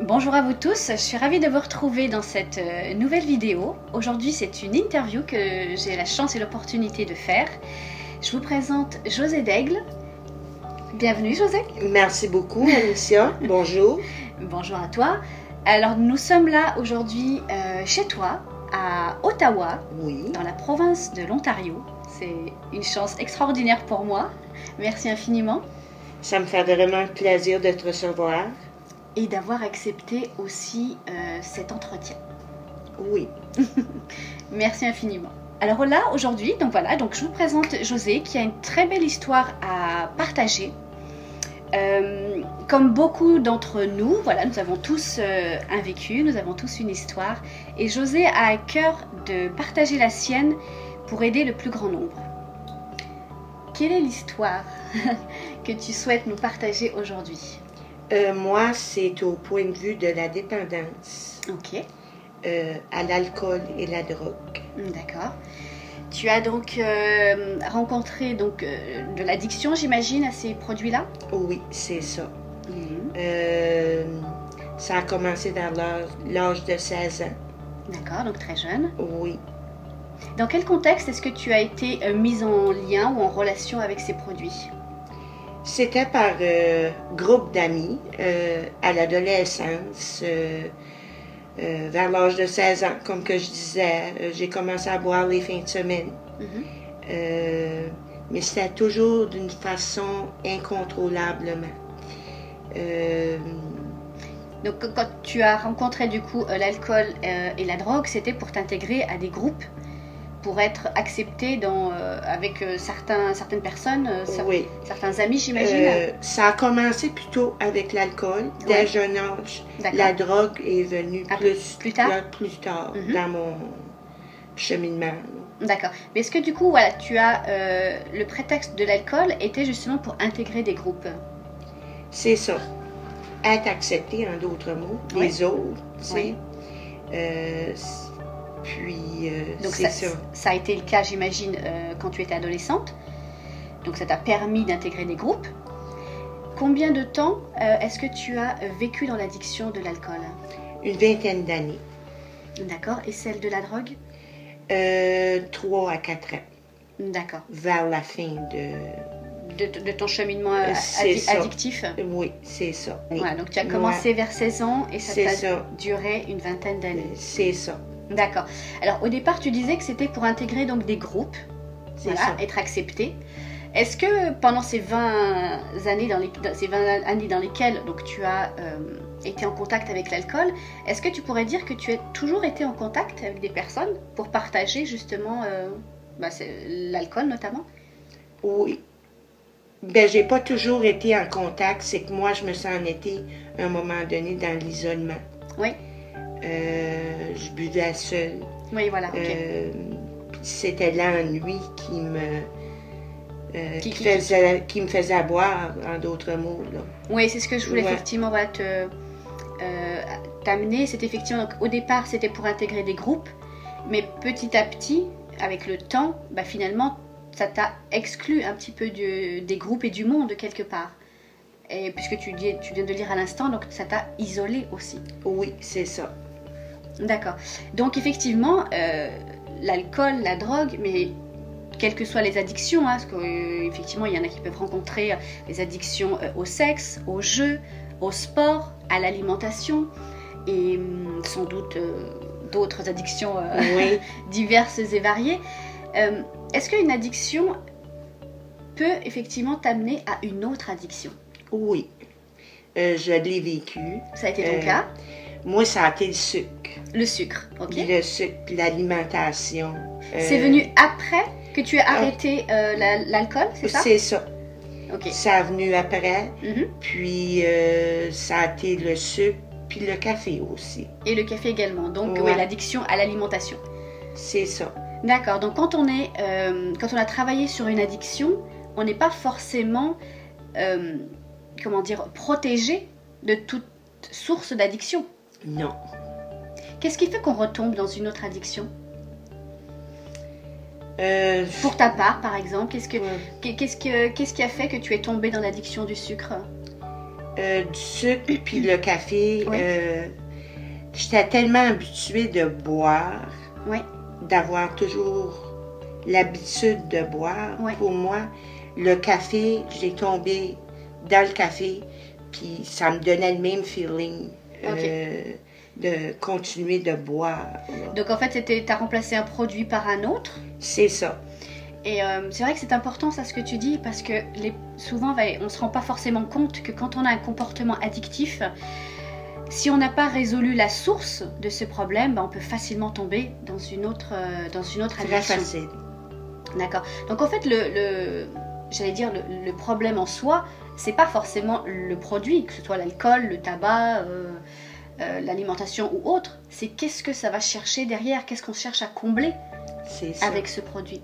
Bonjour à vous tous, je suis ravie de vous retrouver dans cette nouvelle vidéo. Aujourd'hui, c'est une interview que j'ai la chance et l'opportunité de faire. Je vous présente José Daigle. Bienvenue José. Merci beaucoup Alicia, bonjour. Bonjour à toi. Alors nous sommes là aujourd'hui chez toi, à Ottawa, Oui. dans la province de l'Ontario. C'est une chance extraordinaire pour moi. Merci infiniment. Ça me fait vraiment plaisir de te recevoir. Et d'avoir accepté aussi cet entretien. Oui. Merci infiniment. Alors là, aujourd'hui, donc je vous présente José qui a une très belle histoire à partager. Comme beaucoup d'entre nous, voilà, nous avons tous un vécu, nous avons tous une histoire. Et José a à cœur de partager la sienne pour aider le plus grand nombre. Quelle est l'histoire que tu souhaites nous partager aujourd'hui ? Moi, c'est au point de vue de la dépendance. Ok. À l'alcool et la drogue. D'accord. Tu as donc rencontré de l'addiction, j'imagine, à ces produits-là ? Oui, c'est ça. Mhm. Ça a commencé dans l'âge de 16 ans. D'accord, donc très jeune. Oui. Dans quel contexte est-ce que tu as été mise en lien ou en relation avec ces produits ? C'était par groupe d'amis à l'adolescence, vers l'âge de 16 ans, comme que je disais. J'ai commencé à boire les fins de semaine. Mhm. Mais c'était toujours d'une façon incontrôlablement. Donc quand tu as rencontré du coup l'alcool et la drogue, c'était pour t'intégrer à des groupes, pour être accepté avec certaines personnes, Oui. certains amis, j'imagine. Ça a commencé plutôt avec l'alcool, dès jeune âge. D'accord. La drogue est venue plus tard, dans mon cheminement. D'accord. Mais est-ce que du coup, voilà, tu as le prétexte de l'alcool était justement pour intégrer des groupes ? C'est ça. Être accepté, en d'autres mots, Oui. les autres, tu sais. Oui. Donc ça a été le cas, j'imagine, quand tu étais adolescente. Donc ça t'a permis d'intégrer des groupes. Combien de temps est-ce que tu as vécu dans l'addiction de l'alcool ? Une vingtaine d'années. D'accord. Et celle de la drogue ? 3 à 4 ans. D'accord. Vers la fin de ton cheminement addictif ? Oui, c'est ça. Voilà, donc tu as commencé vers 16 ans et ça t'a duré une vingtaine d'années. C'est ça. D'accord. Alors au départ, tu disais que c'était pour intégrer donc des groupes, voilà, être accepté. Est-ce que pendant ces 20 années dans lesquelles donc, tu as été en contact avec l'alcool, est-ce que tu pourrais dire que tu as toujours été en contact avec des personnes pour partager justement l'alcool notamment ? Oui. Ben, j'ai pas toujours été en contact, c'est que moi, je me sens en été, à un moment donné, dans l'isolement. Oui. Je buvais seule. Oui, voilà. Okay. C'était l'ennui qui me faisait boire, en d'autres mots. Là. Oui, c'est ce que je voulais effectivement t'amener. C'est effectivement, donc, au départ, c'était pour intégrer des groupes, mais petit à petit, avec le temps, finalement, ça t'a exclu un petit peu des groupes et du monde quelque part. Et puisque tu viens de lire à l'instant, donc ça t'a isolé aussi. Oui, c'est ça. D'accord. Donc effectivement, l'alcool, la drogue, mais quelles que soient les addictions, parce qu'effectivement, il y en a qui peuvent rencontrer des addictions au sexe, au jeu, au sport, à l'alimentation, et sans doute d'autres addictions diverses et variées. Est-ce qu'une addiction peut effectivement t'amener à une autre addiction ? Oui, je l'ai vécu. Ça a été ton cas ? Moi, ça a été le sucre. Le sucre, ok. Le sucre, l'alimentation. C'est venu après que tu aies arrêté l'alcool, c'est ça ? C'est ça. Ok. Ça a venu après, puis ça a été le sucre, puis le café aussi. Et le café également, donc l'addiction à l'alimentation. C'est ça. D'accord, donc quand on a travaillé sur une addiction, on n'est pas forcément, protégé de toute source d'addiction. Non. Qu'est-ce qui fait qu'on retombe dans une autre addiction ? Pour ta part, par exemple, qu'est-ce qui a fait que tu es tombée dans l'addiction du sucre ? Du sucre puis le café. Oui. J'étais tellement habituée de boire, Oui. d'avoir toujours l'habitude de boire. Oui. Pour moi, le café, j'ai tombé dans le café, puis ça me donnait le même feeling de continuer de boire. Là. Donc en fait, tu as remplacé un produit par un autre. C'est ça. Et c'est vrai que c'est important ça ce que tu dis parce que souvent on ne se rend pas forcément compte que quand on a un comportement addictif, si on n'a pas résolu la source de ce problème, on peut facilement tomber dans une autre addiction. Très facile. D'accord. Donc en fait, j'allais dire le problème en soi, c'est pas forcément le produit, que ce soit l'alcool, le tabac, l'alimentation ou autre. C'est qu'est-ce que ça va chercher derrière, qu'est-ce qu'on cherche à combler avec ce produit.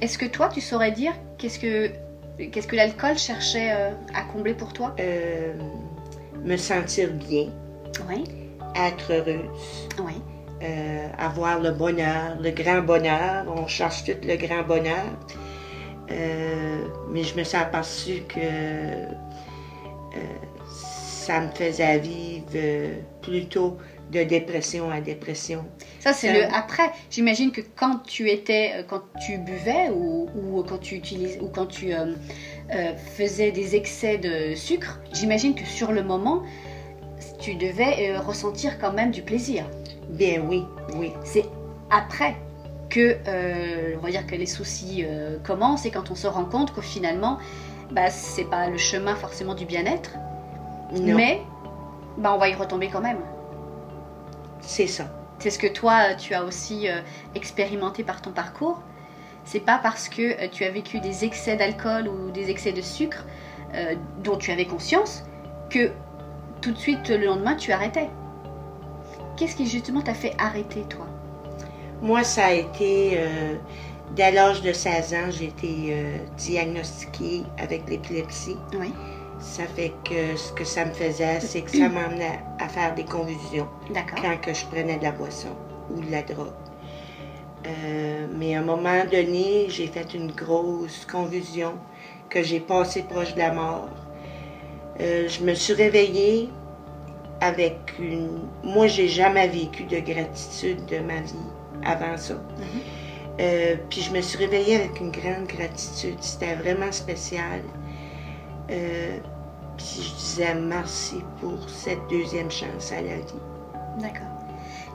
Est-ce que toi, tu saurais dire qu'est-ce que l'alcool cherchait à combler pour toi? Me sentir bien. Oui. Être heureuse. Oui. Avoir le bonheur, le grand bonheur. On cherche tout le grand bonheur. Mais je me suis aperçue que ça me faisait vivre plutôt de dépression à dépression. Ça, c'est le après. J'imagine que quand tu buvais ou quand tu faisais des excès de sucre, j'imagine que sur le moment, tu devais ressentir quand même du plaisir. Bien oui, oui. C'est après que, on va dire que les soucis commencent et quand on se rend compte que finalement, c'est pas le chemin forcément du bien-être, mais on va y retomber quand même. C'est ça. C'est ce que toi, tu as aussi expérimenté par ton parcours. C'est pas parce que tu as vécu des excès d'alcool ou des excès de sucre dont tu avais conscience que tout de suite, le lendemain, tu arrêtais. Qu'est-ce qui justement t'a fait arrêter, toi? Moi, ça a été... dès l'âge de 16 ans, j'ai été diagnostiquée avec l'épilepsie. Oui. Ça fait que ce que ça me faisait, c'est que ça m'emmenait à faire des convulsions quand que je prenais de la boisson ou de la drogue. Mais à un moment donné, j'ai fait une grosse convulsion que j'ai passée proche de la mort. Je me suis réveillée avec une... Moi, j'ai jamais vécu de gratitude de ma vie avant ça. Puis je me suis réveillée avec une grande gratitude. C'était vraiment spécial. Puis je disais merci pour cette deuxième chance à la vie. D'accord.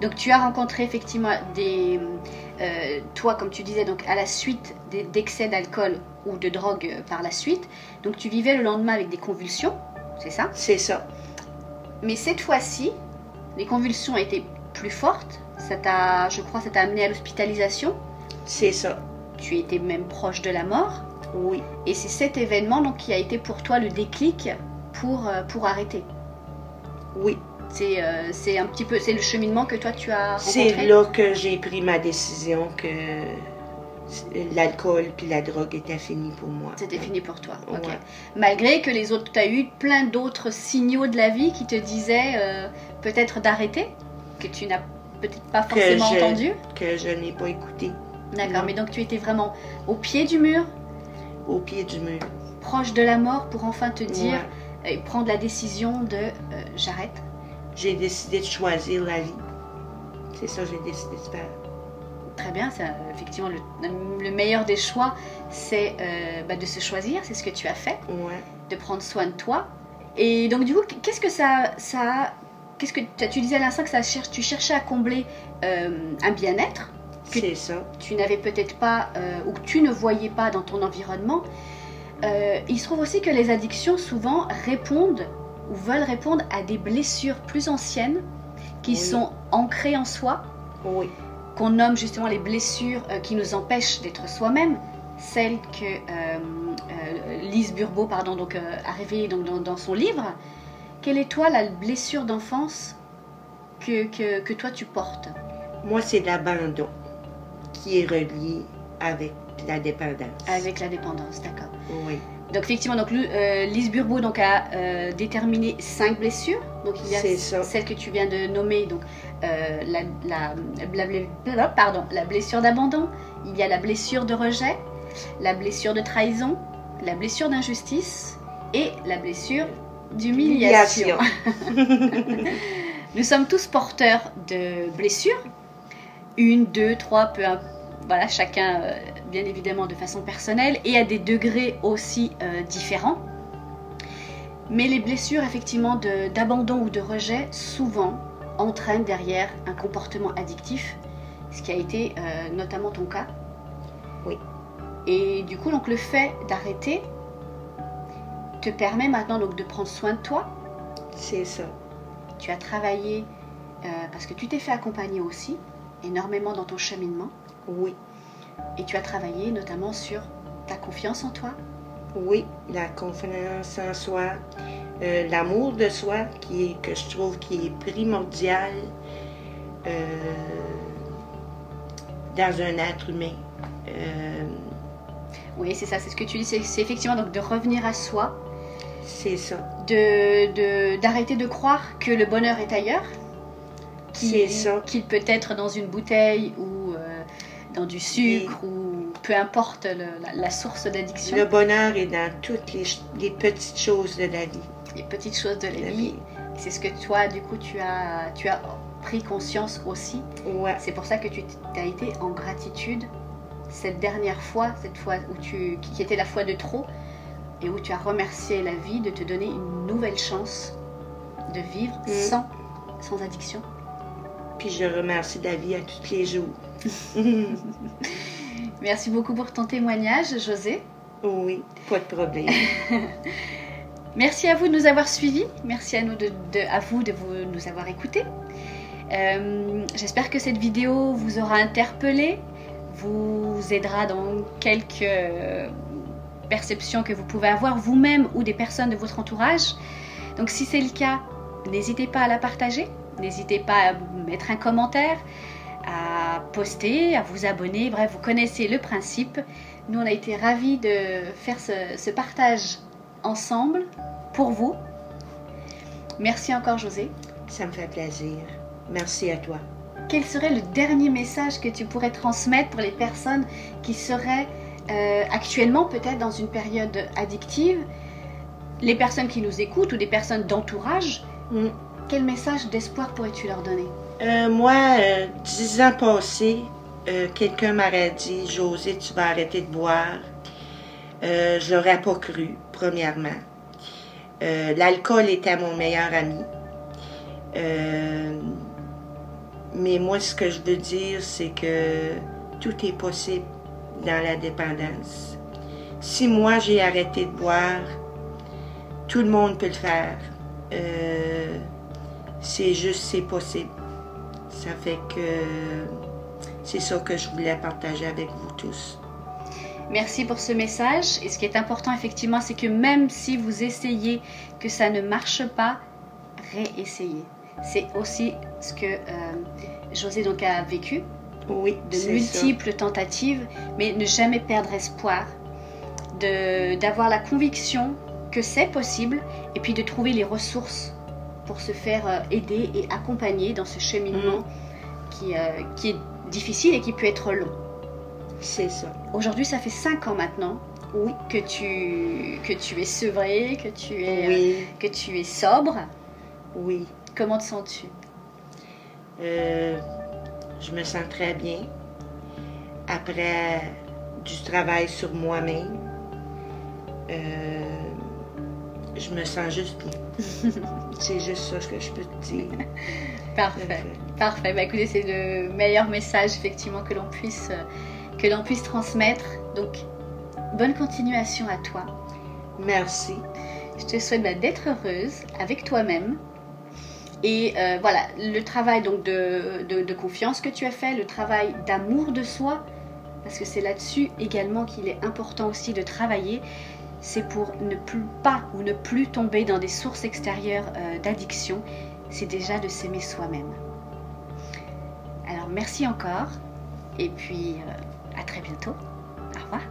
Donc tu as rencontré effectivement toi, comme tu disais, donc à la suite d'excès d'alcool ou de drogue par la suite, donc tu vivais le lendemain avec des convulsions, c'est ça? C'est ça. Mais cette fois-ci, les convulsions étaient plus fortes, ça t'a amené à l'hospitalisation. C'est ça. Tu étais même proche de la mort. Oui. Et c'est cet événement donc, qui a été pour toi le déclic pour arrêter. Oui. C'est un petit peu, c'est le cheminement que toi tu as rencontré. C'est là que j'ai pris ma décision que l'alcool puis la drogue étaient fini pour moi. C'était fini pour toi. Ok. Ouais. Malgré que les autres, tu as eu plein d'autres signaux de la vie qui te disaient peut-être d'arrêter, que tu n'as peut-être pas forcément entendu. Que je n'ai pas écouté. D'accord. Mais donc tu étais vraiment au pied du mur. Au pied du mur. Proche de la mort pour enfin te dire et prendre la décision de j'arrête. J'ai décidé de choisir la vie. C'est ça que j'ai décidé de faire. Très bien, c'est effectivement le meilleur des choix, c'est de se choisir, c'est ce que tu as fait, de prendre soin de toi. Et donc du coup, qu'est-ce que qu'est-ce que tu disais à l'instant que tu cherchais à combler un bien-être que c'est ça. Tu n'avais peut-être pas ou que tu ne voyais pas dans ton environnement. Il se trouve aussi que les addictions souvent répondent ou veulent répondre à des blessures plus anciennes qui sont ancrées en soi, qu'on nomme justement les blessures qui nous empêchent d'être soi-même, celles que Lise Bourbeau a révélées dans son livre. Quelle est toi la blessure d'enfance que toi tu portes? Moi, c'est l'abandon qui est relié avec la dépendance. Avec la dépendance, d'accord. Oui. Donc effectivement, Lise Bourbeau a déterminé 5 blessures. Donc il y a celle que tu viens de nommer, donc la blessure d'abandon. Il y a la blessure de rejet, la blessure de trahison, la blessure d'injustice et la blessure d'humiliation. Nous sommes tous porteurs de blessures, 1, 2, 3, voilà, chacun bien évidemment de façon personnelle et à des degrés aussi différents. Mais les blessures effectivement d'abandon ou de rejet souvent entraînent derrière un comportement addictif, ce qui a été notamment ton cas. Oui. Et du coup donc le fait d'arrêter te permet maintenant donc de prendre soin de toi. C'est ça. Tu as travaillé parce que tu t'es fait accompagner aussi énormément dans ton cheminement. Oui. Et tu as travaillé notamment sur ta confiance en toi. Oui, la confiance en soi, l'amour de soi que je trouve qui est primordial dans un être humain. Oui, c'est ça, c'est ce que tu dis, c'est effectivement donc de revenir à soi. C'est ça. D'arrêter de croire que le bonheur est ailleurs, qu'il peut être dans une bouteille ou dans du sucre ou peu importe la source d'addiction. Le bonheur est dans toutes les petites choses de la vie. Les petites choses de la vie. C'est ce que toi, du coup, tu as pris conscience aussi. Ouais. C'est pour ça que tu as été en gratitude cette dernière fois, cette fois qui était la fois de trop, et où tu as remercié la vie de te donner une nouvelle chance de vivre sans addiction. Puis je remercie la vie à tous les jours. Merci beaucoup pour ton témoignage, José. Oui, pas de problème. Merci à vous de nous avoir suivis. Merci à vous de nous avoir écoutés. J'espère que cette vidéo vous aura interpellé, vous aidera dans quelques perceptions que vous pouvez avoir vous-même ou des personnes de votre entourage. Donc si c'est le cas, n'hésitez pas à la partager, n'hésitez pas à mettre un commentaire, à poster, à vous abonner, bref, vous connaissez le principe. Nous, on a été ravis de faire ce partage ensemble pour vous. Merci encore, José. Ça me fait plaisir. Merci à toi. Quel serait le dernier message que tu pourrais transmettre pour les personnes qui seraient actuellement peut-être dans une période addictive, les personnes qui nous écoutent ou des personnes d'entourage? Quel message d'espoir pourrais-tu leur donner? Moi, 10 ans passés, quelqu'un m'aurait dit « José, tu vas arrêter de boire. » Je l'aurais pas cru, premièrement. L'alcool était mon meilleur ami. Mais moi, ce que je veux dire, c'est que tout est possible dans la dépendance. Si moi, j'ai arrêté de boire, tout le monde peut le faire. C'est possible. Ça fait que c'est ça que je voulais partager avec vous tous. Merci pour ce message. Et ce qui est important, effectivement, c'est que même si vous essayez que ça ne marche pas, réessayez. C'est aussi ce que José donc a vécu. Oui, de multiples tentatives, mais ne jamais perdre espoir, d'avoir la conviction que c'est possible et puis de trouver les ressources pour se faire aider et accompagner dans ce cheminement qui est difficile et qui peut être long. C'est ça. Aujourd'hui, ça fait 5 ans maintenant que tu es sevré, que tu es sobre. Oui. Comment te sens-tu? Je me sens très bien. Après du travail sur moi-même, je me sens juste bien. C'est juste ça que je peux te dire. Parfait. Parfait. Bah, écoutez, c'est le meilleur message effectivement que l'on puisse transmettre. Donc, bonne continuation à toi. Merci. Je te souhaite d'être heureuse avec toi-même. Et voilà, le travail donc de confiance que tu as fait, le travail d'amour de soi, parce que c'est là-dessus également qu'il est important aussi de travailler, c'est pour ne plus tomber dans des sources extérieures d'addiction, c'est déjà de s'aimer soi-même. Alors merci encore, et puis à très bientôt. Au revoir.